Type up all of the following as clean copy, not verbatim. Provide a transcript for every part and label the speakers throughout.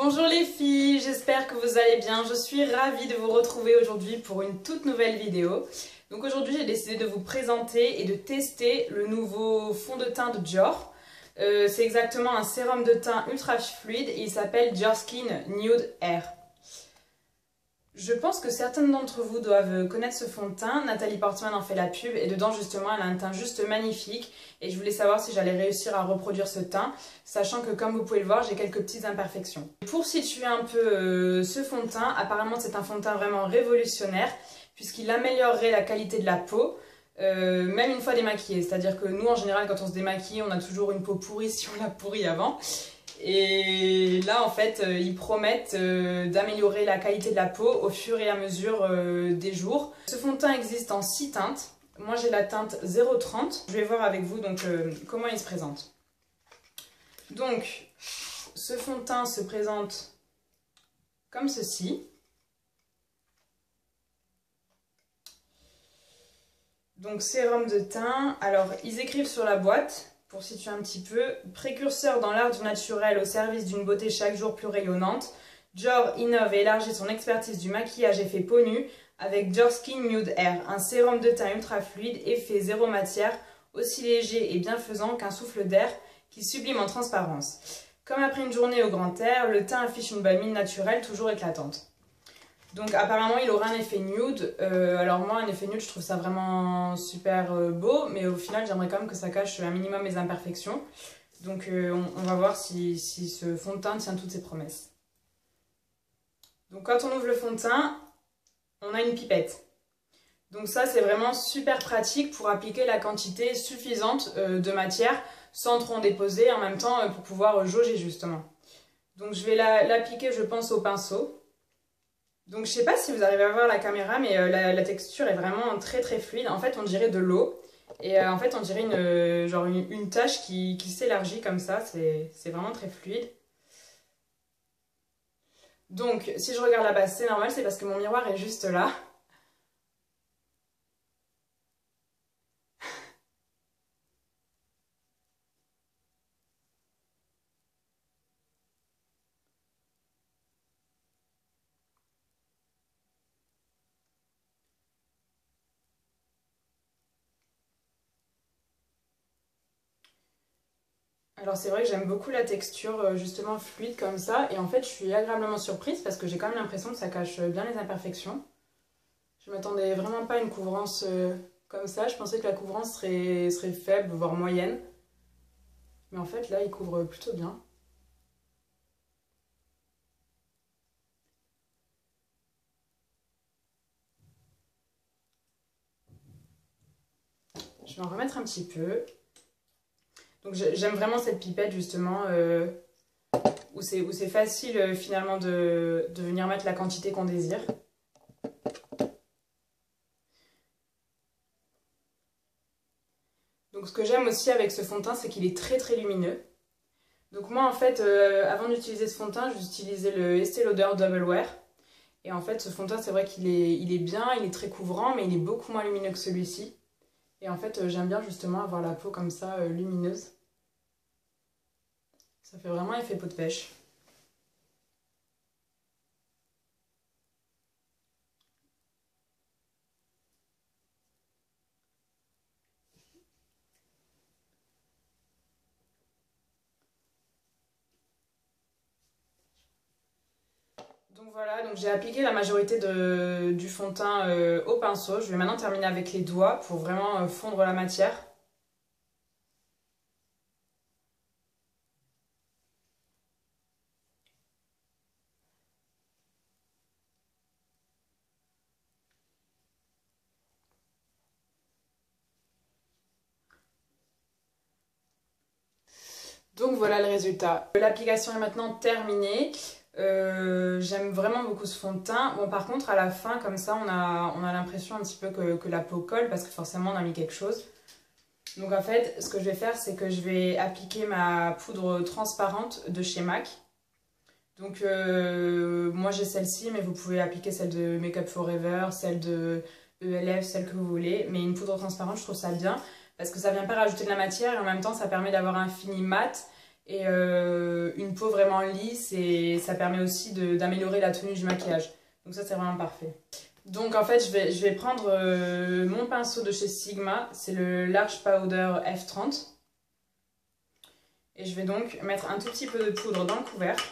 Speaker 1: Bonjour les filles, j'espère que vous allez bien. Je suis ravie de vous retrouver aujourd'hui pour une toute nouvelle vidéo. Donc aujourd'hui j'ai décidé de vous présenter et de tester le nouveau fond de teint de Dior. C'est exactement un sérum de teint ultra fluide et il s'appelle Dior Skin Nude Air. Je pense que certaines d'entre vous doivent connaître ce fond de teint. Nathalie Portman en fait la pub et dedans justement elle a un teint juste magnifique. Et je voulais savoir si j'allais réussir à reproduire ce teint, sachant que comme vous pouvez le voir, j'ai quelques petites imperfections. Pour situer un peu ce fond de teint, apparemment c'est un fond de teint vraiment révolutionnaire, puisqu'il améliorerait la qualité de la peau, même une fois démaquillée. C'est-à-dire que nous en général quand on se démaquille, on a toujours une peau pourrie si on l'a pourrie avant. Et là en fait ils promettent d'améliorer la qualité de la peau au fur et à mesure des jours. Ce fond de teint existe en 6 teintes. Moi j'ai la teinte 030. Je vais voir avec vous donc comment il se présente. Donc ce fond de teint se présente comme ceci. Donc sérum de teint. Alors ils écrivent sur la boîte. Pour situer un petit peu, précurseur dans l'art du naturel au service d'une beauté chaque jour plus rayonnante, Dior innove et élargit son expertise du maquillage effet peau nue avec Dior Skin Nude Air, un sérum de teint ultra fluide, effet zéro matière, aussi léger et bienfaisant qu'un souffle d'air qui sublime en transparence. Comme après une journée au grand air, le teint affiche une bonne mine naturelle toujours éclatante. Donc apparemment il aura un effet nude, alors moi un effet nude je trouve ça vraiment super beau, mais au final j'aimerais quand même que ça cache un minimum mes imperfections. Donc on va voir si ce fond de teint tient toutes ses promesses. Donc quand on ouvre le fond de teint, on a une pipette. Donc ça c'est vraiment super pratique pour appliquer la quantité suffisante de matière sans trop en déposer, en même temps pour pouvoir jauger justement. Donc je vais l'appliquer je pense au pinceau. Donc je sais pas si vous arrivez à voir la caméra, mais la texture est vraiment très fluide. En fait on dirait de l'eau et en fait on dirait une tache qui s'élargit comme ça, c'est vraiment très fluide. Donc si je regarde la base c'est normal, c'est parce que mon miroir est juste là. Alors c'est vrai que j'aime beaucoup la texture justement fluide comme ça et en fait je suis agréablement surprise parce que j'ai quand même l'impression que ça cache bien les imperfections. Je m'attendais vraiment pas à une couvrance comme ça, je pensais que la couvrance serait faible voire moyenne. Mais en fait là il couvre plutôt bien. Je vais en remettre un petit peu. Donc j'aime vraiment cette pipette justement où c'est facile finalement de venir mettre la quantité qu'on désire. Donc ce que j'aime aussi avec ce fond de teint c'est qu'il est très lumineux. Donc moi en fait avant d'utiliser ce fond de teint j'utilisais le Estée Lauder Double Wear. Et en fait ce fond de teint c'est vrai qu'il est bien, il est très couvrant mais il est beaucoup moins lumineux que celui-ci. Et en fait j'aime bien justement avoir la peau comme ça lumineuse. Ça fait vraiment effet peau de pêche. Donc voilà, donc j'ai appliqué la majorité du fond de teint au pinceau. Je vais maintenant terminer avec les doigts pour vraiment fondre la matière. Donc voilà le résultat. L'application est maintenant terminée. J'aime vraiment beaucoup ce fond de teint. Bon par contre à la fin comme ça on a l'impression un petit peu que la peau colle parce que forcément on a mis quelque chose. Donc en fait ce que je vais faire c'est que je vais appliquer ma poudre transparente de chez MAC. Donc moi j'ai celle-ci mais vous pouvez appliquer celle de Make Up For Ever, celle de ELF, celle que vous voulez. Mais une poudre transparente je trouve ça bien parce que ça vient pas rajouter de la matière et en même temps ça permet d'avoir un fini mat et une peau vraiment lisse, et ça permet aussi d'améliorer la tenue du maquillage. Donc ça c'est vraiment parfait. Donc en fait je vais prendre mon pinceau de chez Sigma, c'est le Large Powder F30. Et je vais donc mettre un tout petit peu de poudre dans le couvercle.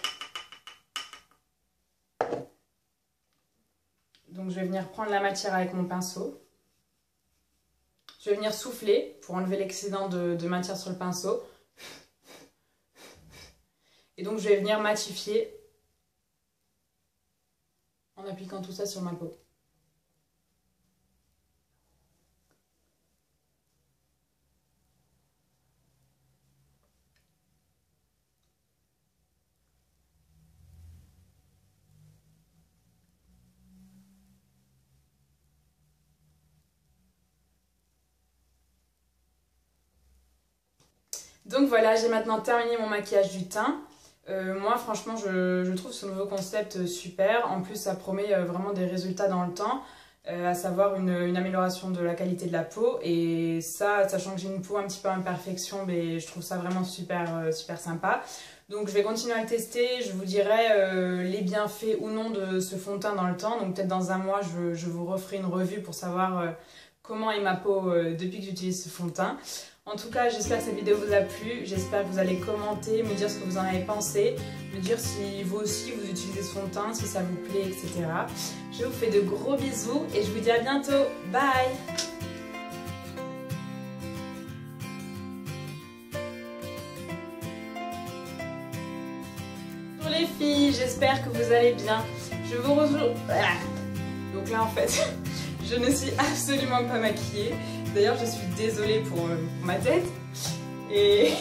Speaker 1: Donc je vais venir prendre la matière avec mon pinceau. Je vais venir souffler pour enlever l'excédent de matière sur le pinceau. Et donc je vais venir matifier en appliquant tout ça sur ma peau. Donc voilà, j'ai maintenant terminé mon maquillage du teint. Moi franchement je trouve ce nouveau concept super. En plus ça promet vraiment des résultats dans le temps, à savoir une amélioration de la qualité de la peau. Et ça, sachant que j'ai une peau un petit peu imperfection, mais je trouve ça vraiment super, super sympa. Donc je vais continuer à le tester, je vous dirai les bienfaits ou non de ce fond de teint dans le temps. Donc peut-être dans un mois je vous referai une revue pour savoir comment est ma peau depuis que j'utilise ce fond de teint. En tout cas, j'espère que cette vidéo vous a plu, j'espère que vous allez commenter, me dire ce que vous en avez pensé, me dire si vous aussi vous utilisez ce fond de teint, si ça vous plaît, etc. Je vous fais de gros bisous et je vous dis à bientôt. Bye! Bonjour les filles, j'espère que vous allez bien. Je vous rejoins... Donc là en fait, je ne suis absolument pas maquillée. D'ailleurs, je suis désolée pour ma tête. Et